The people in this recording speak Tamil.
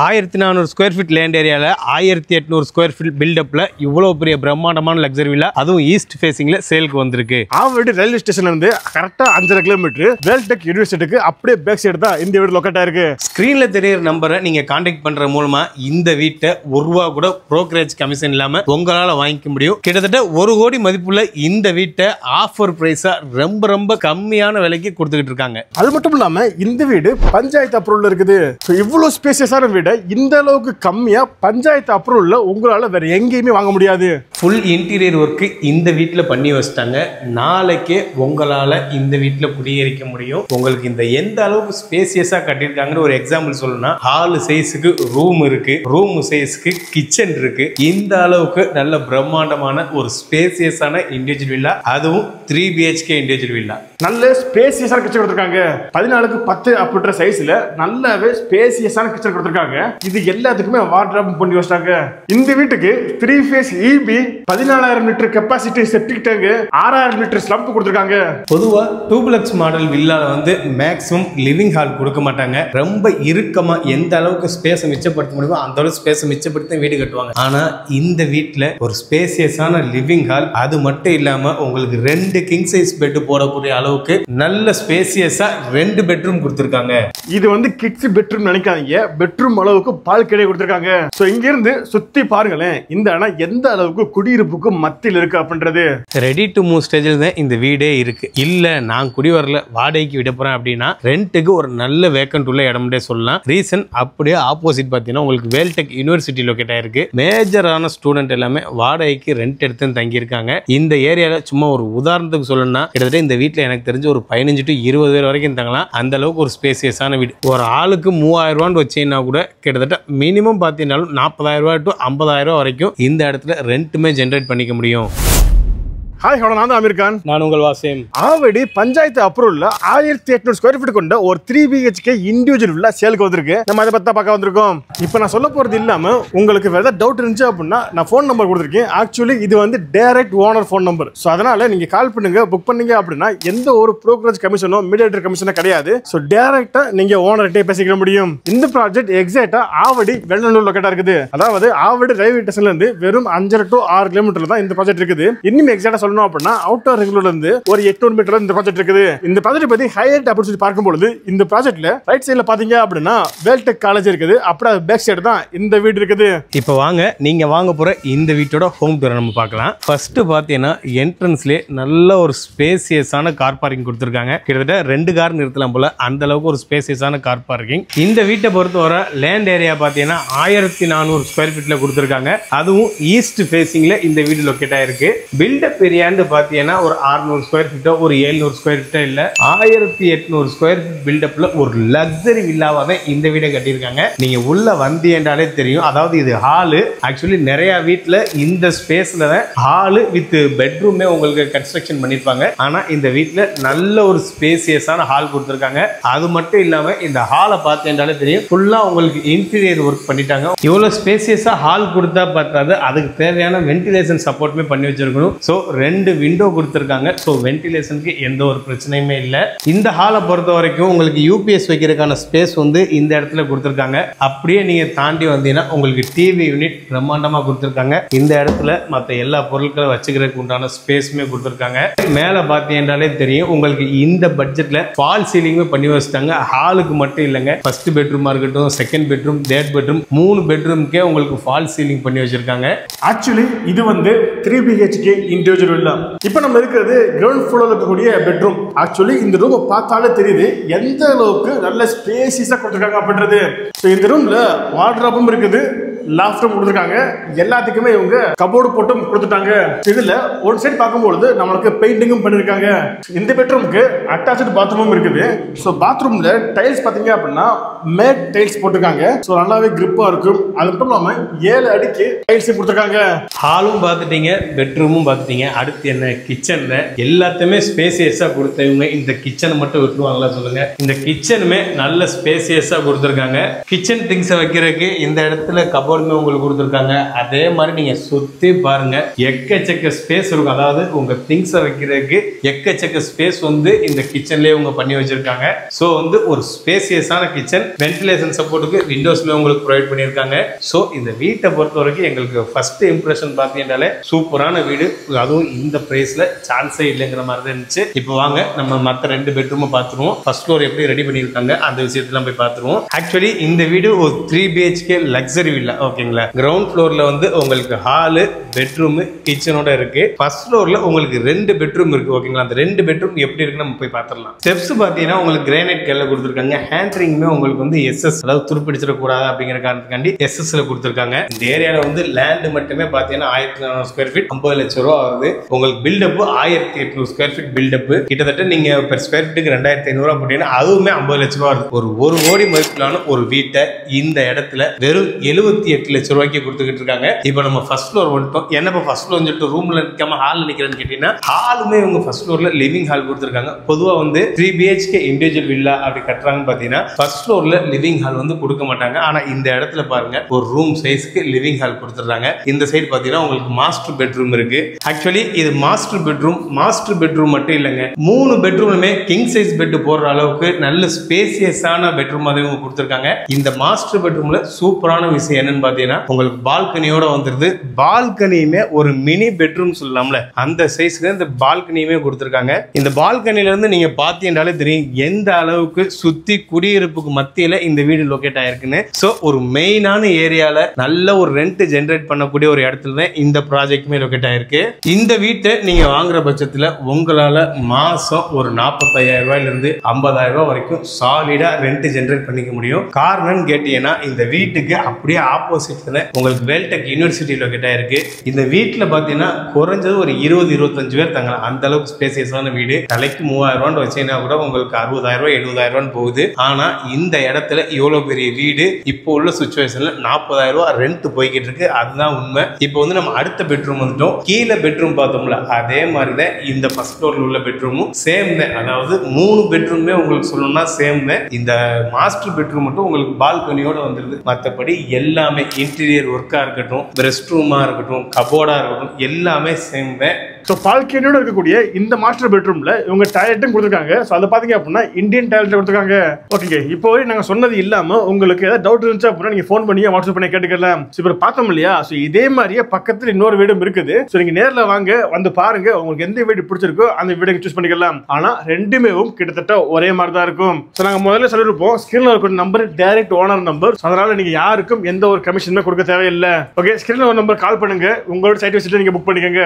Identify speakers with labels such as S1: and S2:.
S1: 1400 ஸ்கொயர் ஃபீட் லேண்ட் ஏரியாவில் 1800 ஸ்கொயர் ஃபீட் பில்டப்ல இவ்வளோ பெரிய பிரம்மாண்டமான லக்ஸரி வில்லா, அதுவும் ஈஸ்ட் ஃபேசிங்ல சேலுக்கு வந்திருக்கு.
S2: ஆவடி ரயில்வே ஸ்டேஷன்ல இருந்து கரெக்டா 5.5 கிலோமீட்டர் வேல்டெக் யூனிவர்சிட்டிக்கு அப்படியே பேக் சைடு தான் இந்த வீடு லொக்கேட் ஆயிருக்கு.
S1: ஸ்கிரீன்ல தெரியுற நம்பரை நீங்க கான்டாக்ட் பண்ற மூலமா இந்த வீட்டை ₹1 கூட புரோக்கரேஜ் கமிஷன் இல்லாம உங்களால வாங்கிக்க முடியும். கிட்டத்தட்ட 1 கோடி மதிப்புள்ள இந்த வீட்டை ஆஃபர் பிரைஸா ரொம்ப ரொம்ப கம்மியான விலைக்கு கொடுத்துக்கிட்டு இருக்காங்க.
S2: அது மட்டும் இல்லாம இந்த வீடு பஞ்சாயத்து அப்ரூவல் இருக்குது. இவ்வளவு ஸ்பேசியஸான வீடு இந்த அளவுக்கு கம்மியா பஞ்சாயத்து அப்ரூவல்ல உங்களால வேற எங்கேயுமே வாங்க முடியாது.
S1: ஃபுல் இன்டீரியர் ஒர்க் இந்த வீட்டுல பண்ணி வச்சிட்டாங்க. நாளைக்கே உங்களால இந்த வீட்டுல குடியேறிக்க முடியும். உங்களுக்கு இந்த எந்த அளவுக்கு ஸ்பேசியஸா கட்டியிருக்காங்கன்னு ஒரு எக்ஸாம்பிள் சொல்லணும்னா, ஹால் சைஸுக்கு ரூம் இருக்கு, ரூம் சைஸுக்கு கிச்சன் இருக்கு. இந்த அளவுக்கு நல்ல பிரம்மாண்டமான ஒரு ஸ்பேசியஸான இண்டிவிஜுவல் வில்லா, அதுவும் 3 BHK இண்டிவிஜுவல் வில்லா.
S2: நல்ல ஸ்பேசியஸான கிச்சன் கொடுத்திருக்காங்க. 14க்கு 10 அப்படின்ற சைஸ்ல நல்லாவே ஸ்பேசியஸான கிச்சன் கொடுத்திருக்காங்க. இது எல்லாத்துக்குமே வார்ட்ரோப் பண்ணி வச்சிட்டாங்க. இந்த வீட்டுக்கு 3 phase EB, 14,000 litre capacity septic tank, 6,000 litre sump கொடுத்திருக்காங்க.
S1: பொதுவா டூப்ளெக்ஸ் மாடல் வில்லால மேக்ஸிமம் லிவிங் ஹால் கொடுக்க மாட்டாங்க. ரொம்ப இறுக்கமா எந்த அளவுக்கு ஸ்பேஸை மிச்சப்படுத்த முடியுமோ அந்த அளவுக்கு ஸ்பேஸை மிச்சப்படுத்தி வீடு கட்டுவாங்க. ஆனா இந்த வீட்டுல ஒரு ஸ்பேசியஸான லிவிங் ஹால், அது மட்டும் இல்லாம உங்களுக்கு 2 கிங் சைஸ் பெட் போடக்கூடிய அளவுக்கு நல்ல ஸ்பேசியஸா 2 பெட்ரூம் கொடுத்திருக்காங்க.
S2: இது கிட்ஸ் பெட்ரூம் நினைக்காதீங்க, பெட்ரூம் அளவுக்கு பால்கனி கொடுத்திருக்காங்க. சோ இங்க இருந்து சுத்தி பாருங்களேன், இந்த இடம் எந்த அளவுக்கு குடியிருப்புக்கு மத்தியில் இருக்கு அப்படின்றது.
S1: ரெடி டு மூவ் ஸ்டேஜில் தான் இந்த வீடே இருக்கு. இல்ல நான் குடி வரல, வாடகைக்கு விட போறேன் அப்படின்னா ரெண்டுக்கு ஒரு நல்ல வேக்கன்ட் உள்ள இடம்னே சொல்லலாம். ரீசன் அப்படியே ஆப்போசிட் பார்த்தீங்கன்னா உங்களுக்கு வேல்டெக் யூனிவர்சிட்டி லொக்கேட் ஆயிருக்கு. மேஜரான ஸ்டூடெண்ட் எல்லாமே வாடகைக்கு ரெண்ட் எடுத்து தங்கி இருக்காங்க. இந்த ஏரியால சும்மா ஒரு உதாரணத்துக்கு சொல்லணும்னா, கிட்டத்தட்ட இந்த வீட்டில் எனக்கு தெரிஞ்சு ஒரு 15 to 20 பேர் வரைக்கும் தங்கலாம். அந்த அளவுக்கு ஒரு ஸ்பேசியஸான வீடு. ஒரு ஆளுக்கு 3000 ரூபான்னு வச்சீங்கன்னா கூட கிட்டத்தட்ட மினிமம் பார்த்தீங்கன்னாலும் 40,000 to 50,000 வரைக்கும் இந்த இடத்துல ரெண்ட்டுமே ஜென்ரேட் பண்ணிக்க முடியும்.
S2: ஹாய், நான் தான் அமீர் கான்.
S1: நான் உங்கள் வாசிம்.
S2: ஆவடி பஞ்சாயத்து அப்ரூவல்ல 1800 ஸ்கொயர் ஃபீட் கொண்ட ஒரு 3 BHK இண்டிவிஜுவல் வில்லா சேலுக்கு வந்திருக்கு. நம்ம அதை பத்தி பார்க்க வந்திருக்கோம். இப்போ நான் சொல்ல போறது இல்லாம உங்களுக்கு வேற ஏதாவது டவுட் இருந்துச்சு அப்படின்னா நான் ஃபோன் நம்பர் கொடுத்துருக்கேன். ஆக்சுவலி இது direct owner phone number. So அதனால நீங்க கால் பண்ணுங்க, புக் பண்ணீங்க அப்படின்னா எந்த ஒரு புரோக்கரேஜ் கமிஷனோ மீடியேட்டர் கமிஷனோ கிடையாது. ஸோ டைரக்டா நீங்க ஓனர்கிட்டே பேசிக்க முடியும். இந்த ப்ராஜெக்ட் எக்ஸாக்டா ஆவடி வெள்ளலூர் லொக்கேட்டா இருக்குது. அதாவது ஆவடி ரயில்வே ஸ்டேஷன்ல இருந்து வெறும் 5 to 6 கிலோமீட்டர்ல தான் இந்த ப்ராஜெக்ட் இருக்குது. இன்னும் எக்ஸாக்டா அப்படின்னா அவுட்டர் ரிங்ல இருந்து ஒரு 800 மீட்டர் இந்த ப்ராஜெக்ட் இருக்குது. இந்த ப்ராஜெக்ட் பத்தி ஹைலைட் அப்படி சொல்லி பார்க்கும்போது இந்த ப்ராஜெக்ட்ல ரைட் சைடுல பாத்தீங்க அப்படின்னா வேல்டெக் காலேஜ் இருக்குது. அப்படியே பேக் சைடு தான் இந்த வீடு இருக்குது.
S1: இப்போ வாங்க நீங்க வாங்க போற இந்த வீட்டோட ஹோம் டூர் நம்ம பார்க்கலாம். ஃபர்ஸ்ட் பாத்தீங்கன்னா என்ட்ரன்ஸ்லயே நல்ல ஒரு ஸ்பேசியஸான கார் பார்க்கிங் கொடுத்திருக்காங்க. கிட்டத்தட்ட 2 கார் நிறுத்தலாம் போல, அந்த அளவுக்கு ஒரு ஸ்பேசியஸான கார் பார்க்கிங். இந்த வீட்டை பொறுத்தவரை லேண்ட் ஏரியா பாத்தீங்கன்னா 1400 ஸ்கொயர் ஃபீட்ல கொடுத்திருக்காங்க. அதுவும் ஈஸ்ட் ஃபேசிங்ல இந்த வீடு லொக்கேட் ஆயிருக்கு. பில்டப் ஏரியா பாத்தீங்கன்னா ஒரு 600 ஸ்கொயர் ஃபீட்டோ ஒரு 700 ஸ்கொயர் ஃபீட்டோ இல்ல, 1800 ஸ்கொயர் ஃபீட் பில்டப்ல ஒரு லக்ஸரி வில்லாவாக இந்த வீடை கட்டியிருக்காங்க. நீங்க உள்ள வந்தீங்கன்னாலே தெரியும். அதாவது இது ஹாலு. ஆக்சுவலி நிறைய வீட்டுல இந்த ஸ்பேஸ்ல தான் ஹாலு வித் பெட்ரூமே உங்களுக்கு கன்ஸ்ட்ரக்ஷன் பண்ணிருப்பாங்க. ஆனா இந்த வீட்டுல நல்ல ஒரு ஸ்பேசியஸான ஹால் கொடுத்திருக்காங்க. அது மட்டும் இல்லாம இந்த ஹாலை பார்த்தீங்கன்னாலே தெரியும், ஃபுல்லா உங்களுக்கு இன்டீரியர் ஒர்க் பண்ணிட்டாங்க. இவ்வளவு ஸ்பேசியஸா ஹால் கொடுத்தா பார்த்தாது, அதுக்கு தேவையான வென்டிலேஷன் சப்போர்ட்டுமே பண்ணி வச்சிருக்கணும். ஸோ 2 விண்டோ கொடுத்திருக்காங்க. ஸோ வென்டிலேஷனுக்கு எந்த ஒரு பிரச்சனையுமே இல்லை. இந்த ஹாலை பொறுத்த வரைக்கும் உங்களுக்கு யூபிஎஸ் வைக்கிறதுக்கான ஸ்பேஸ் இந்த இடத்துல கொடுத்திருக்காங்க. அப்படியே நீங்க தாண்டி வந்தீங்கன்னா உங்களுக்கு டிவி யூனிட் பிரம்மாண்டமா கொடுத்திருக்காங்க. இந்த இடத்துல மற்ற எல்லா பொருட்களை வச்சுக்கிறதுக்கு உண்டான ஸ்பேஸுமே கொடுத்திருக்காங்க. மேல பார்த்தீங்கன்னாலே தெரியும் உங்களுக்கு இந்த பட்ஜெட்ல ஃபால் சீலிங்குமே பண்ணி வச்சுட்டாங்க. ஹாலுக்கு மட்டும் இல்லைங்க, ஃபர்ஸ்ட் பெட்ரூமா இருக்கட்டும், செகண்ட் பெட்ரூம், தேர்ட் பெட்ரூம், 3 பெட்ரூம்க்கே உங்களுக்கு ஃபால் சீலிங் பண்ணி வச்சிருக்காங்க.
S2: ஆக்சுவலி இது 3 BHK இண்டிவிஜுவல் வில்லா. இப்போ நம்ம இருக்கிறது கிரவுண்ட் ஃப்ளோர்ல இருக்கக்கூடிய பெட்ரூம். ஆக்சுவலி இந்த ரூமை பார்த்தாலே தெரியுது எந்த அளவுக்கு நல்ல ஸ்பேசியஸா கொடுத்திருக்காங்க அப்படின்றது. ஸோ இந்த ரூம்ல வார்ட்ரோபும் இருக்குது, லாஃப்டும் கொடுத்திருக்காங்க. எல்லாத்துக்குமே இவங்க கபோர்டு போட்டும் கொடுத்துட்டாங்க. இதுல ஒரு சைடு பார்க்கும்போது நம்மளுக்கு பெயிண்டிங்கும் பண்ணிருக்காங்க. இந்த பெட்ரூமுக்கு அட்டாச்ட் பாத்ரூமும் இருக்குது. ஸோ பாத்ரூம்ல டைல்ஸ் பாத்தீங்க அப்படின்னா மேட் டைல்ஸ் போட்டிருக்காங்க. ஸோ நல்லாவே கிரிப்பா இருக்கும். அது மட்டும் இல்லாம 7 அடிக்கு டைல்ஸ் கொடுத்திருக்காங்க. ஹாலும் பார்த்துட்டீங்க, பெட்ரூமும் பார்த்துட்டீங்க. அடுத்து என்ன, கிச்சன்ல எல்லாத்தையுமே ஸ்பேசியஸா கொடுத்தவங்க இந்த கிச்சனை மட்டும் விட்டுருவாங்களா சொல்லுங்க. இந்த கிச்சனுமே நல்ல ஸ்பேசியஸா கொடுத்திருக்காங்க. கிச்சன் திங்ஸை வைக்கிறதுக்கு இந்த இடத்துல கபோர்ட்
S1: கபோர்டுமே உங்களுக்கு கொடுத்துருக்காங்க. அதே மாதிரி நீங்க சுத்தி பாருங்க, எக்கச்சக்க ஸ்பேஸ் இருக்கும். அதாவது உங்க திங்ஸை வைக்கிறதுக்கு எக்கச்சக்க ஸ்பேஸ் வந்து இந்த கிச்சன்லயே உங்க பண்ணி வச்சிருக்காங்க. ஸோ வந்து ஒரு ஸ்பேசியஸான கிச்சன், வென்டிலேஷன் சப்போர்ட்டுக்கு விண்டோஸ்ல உங்களுக்கு ப்ரொவைட் பண்ணியிருக்காங்க. ஸோ இந்த வீட்டை பொறுத்த வரைக்கும் எங்களுக்கு ஃபர்ஸ்ட் இம்ப்ரெஷன் பார்த்தீங்கன்னாலே சூப்பரான வீடு, அதுவும் இந்த பிரைஸ்ல சான்ஸே இல்லைங்கிற மாதிரி தான் இருந்துச்சு. இப்போ வாங்க நம்ம மற்ற 2 பெட்ரூமை பார்த்துருவோம். ஃபர்ஸ்ட் ஃப்ளோர் எப்படி ரெடி பண்ணியிருக்காங்க அந்த விஷயத்தெல்லாம் போய் பார்த்துருவோம். ஆக்சுவலி இந்த வீடு ஒரு 3 BHK லக்ஸரி வில்லா. ஓகேங்களா, கிரவுண்ட் ஃப்ளோர்ல வந்து உங்களுக்கு ஹாலு, பெட்ரூம், கிச்சனோட இருக்கு. ஃபர்ஸ்ட் ஃப்ளோர்ல உங்களுக்கு 2 பெட்ரூம் இருக்கு. ஓகேங்களா, அந்த 2 பெட்ரூம் எப்படி இருக்குன்னு நம்ம போய் பார்த்துடலாம். ஸ்டெப்ஸ் பார்த்தீங்கன்னா உங்களுக்கு கிரானைட் கல்ல கொடுத்துருக்காங்க. ஹேண்ட்ரிங்குமே உங்களுக்கு வந்து SS, அதாவது துருப்பிடிச்சிடக்கூடாது அப்படிங்கிற காரணத்துக்காண்டி SSல கொடுத்துருக்காங்க. இந்த ஏரியால வந்து லேண்ட் மட்டுமே பார்த்தீங்கன்னா 1400 ஸ்கொயர் ஃபீட், 50 லட்சம் ரூபா ஆகுது. உங்களுக்கு பில்டப் 1800 ஸ்கொயர் ஃபீட் பில்டப். கிட்டத்தட்ட நீங்க பெர் ஸ்கொயர் ஃபீட்டுக்கு 2500 ரூபா போட்டீங்கன்னா அதுவுமே 50 லட்சம் ரூபா ஆகுது. ஒரு 1 கோடி மதிப்பிலான ஒரு வீட்டை இந்த இடத்துல வெறும் 78 லட்சம் ரூபாய்க்கு கொடுத்துக்கிட்டு இருக்காங்க. இப்போ நம்ம ஃபர்ஸ்ட் ஃப்ளோர் வந்துட்டோம். என்னப்பா ஃபர்ஸ்ட் ஃப்ளோர் சொல்லிட்டு ரூம்ல நிற்காம ஹாலில் நிற்கிறேன்னு கேட்டீங்கன்னா, ஹாலுமே இவங்க ஃபர்ஸ்ட் ஃப்ளோர்ல லிவிங் ஹால் கொடுத்துருக்காங்க. பொதுவாக வந்து 3 BHK இண்டிவிஜுவல் வில்லா அப்படி கட்டுறாங்கன்னு பார்த்தீங்கன்னா ஃபர்ஸ்ட் ஃப்ளோர்ல லிவிங் ஹால் வந்து கொடுக்க மாட்டாங்க. ஆனா இந்த இடத்துல பாருங்க, ஒரு ரூம் சைஸ்க்கு லிவிங் ஹால் கொடுத்துறாங்க. இந்த சைடு பார்த்தீங்கன்னா உங்களுக்கு மாஸ்டர் பெட்ரூம் இருக்கு. ஆக்சுவலி இது மாஸ்டர் பெட்ரூம் மட்டும் இல்லைங்க, 3 பெட்ரூமுமே கிங் சைஸ் பெட் போடுற அளவுக்கு நல்ல ஸ்பேசியஸான பெட்ரூம் அதை கொடுத்துருக்காங்க. இந்த மாஸ்டர் பெட்ரூம்ல சூப்பரான விஷயம் என்னன்னு பார்த்தீங்கன்னா உங்களுக்கு பால்கனியோட வந்துருது. பால்கனியுமே ஒரு மினி பெட்ரூம் சொல்லலாம்ல, அந்த சைஸ்க்கு இந்த பால்கனியுமே கொடுத்துருக்காங்க. இந்த பால்கனில இருந்து நீங்க பார்த்தீங்கன்னாலே தெரியும் எந்த அளவுக்கு சுத்தி குடியிருப்புக்கு மத்தியில இந்த வீடு லொகேட் ஆயிருக்குன்னு. சோ ஒரு மெயினான ஏரியால நல்ல ஒரு ரெண்ட் ஜெனரேட் பண்ணக்கூடிய ஒரு இடத்துல தான் இந்த ப்ராஜெக்ட்மே லொகேட் ஆயிருக்கு. இந்த வீட்டை நீங்க வாங்குற பட்சத்துல உங்களால மாசம் ஒரு 45,000 ரூபாயில இருந்து 50,000 ரூபாய் வரைக்கும் சாலிடா ரெண்ட் ஜெனரேட் பண்ணிக்க முடியும். காரணம் கேட்டீங்கன்னா இந்த வீட்டுக்கு அப்படியே ஆப்போசிட்ல உங்களுக்கு வேல்டெக் யூனிவர்சிட்டி லொகேட் ஆயிருக்கு. இந்த வீட்டுல பாத்தீங்கன்னா குறைஞ்சது ஒரு 20-25 பேர் தங்கலாம். அந்த அளவுக்கு ஸ்பேசியஸான வீடு. தலைக்கு 3000 ரூபாய் வச்சீங்கன்னா கூட உங்களுக்கு 60,000 ரூபாய் 70,000 ரூபாய் போகுது. ஆனா இந்த இடத்துல இவ்வளவு பெரிய வீடு இப்போ உள்ள சிச்சுவேஷன்ல 40,000 ரூபாய் ரெண்ட் போய்கிட்டு இருக்கு. அதுதான் உண்மை. இப்போ வந்து நம்ம அடுத்த பெட்ரூம் வந்துட்டோம். கீழே பெட்ரூம் பார்த்தோம்ல, அதே மாதிரிதான் இந்த ஃபர்ஸ்ட் ஃப்ளோர்ல உள்ள பெட்ரூமும் சேம் தான். அதாவது 3 பெட்ரூமே உங்களுக்கு சொல்லணும்னா சேம் தான். இந்த மாஸ்டர் பெட்ரூம் மட்டும் உங்களுக்கு பால்கனியோட வந்துருது. மற்றபடி எல்லாமே இன்டீரியர் ஒர்க்கா இருக்கட்டும், ரெஸ்ட் ரூமா இருக்கட்டும், கபோர்டா இருக்கட்டும், எல்லாமே சேம் தான்.
S2: ஸோ பால்கனியோட இருக்கக்கூடிய இந்த மாஸ்டர் பெட்ரூம்ல இவங்க டாய்லெட்டும் கொடுத்துருக்காங்க. ஸோ அதை பார்த்தீங்க அப்படின்னா இந்தியன் டாய்லெட் கொடுத்துருக்காங்க. ஓகே, இப்போ நாங்கள் சொன்னது இல்லாம உங்களுக்கு ஏதாவது டவுட் இருந்துச்சு அப்படின்னா நீங்க ஃபோன் பண்ணி வாட்ஸ்அப் பண்ணி கேட்டுக்கலாம். ஸோ இப்போ பார்த்தோம் இல்லையா, ஸோ இதே மாதிரியே பக்கத்தில் இன்னொரு வீடும் இருக்குது. ஸோ நீங்க நேரில் வாங்க, வந்து பாருங்க, உங்களுக்கு எந்த வீடு பிடிச்சிருக்கோ அந்த வீடை சூஸ் பண்ணிக்கலாம். ஆனா ரெண்டுமே கிட்டத்தட்ட ஒரே மாதிரி தான் இருக்கும். ஸோ நாங்கள் முதல்ல சொல்லிருப்போம், ஸ்கிரீன்ல இருக்கிற நம்பர் டைரக்ட் ஓனர் நம்பர். அதனால நீங்க யாருக்கும் எந்த ஒரு கமிஷனுமே கொடுக்க தேவையில்லை. ஓகே, ஸ்கிரீன்ல ஒரு நம்பர் கால் பண்ணுங்க, உங்களோட சைட் விசிட் நீங்க புக் பண்ணிக்கோங்க.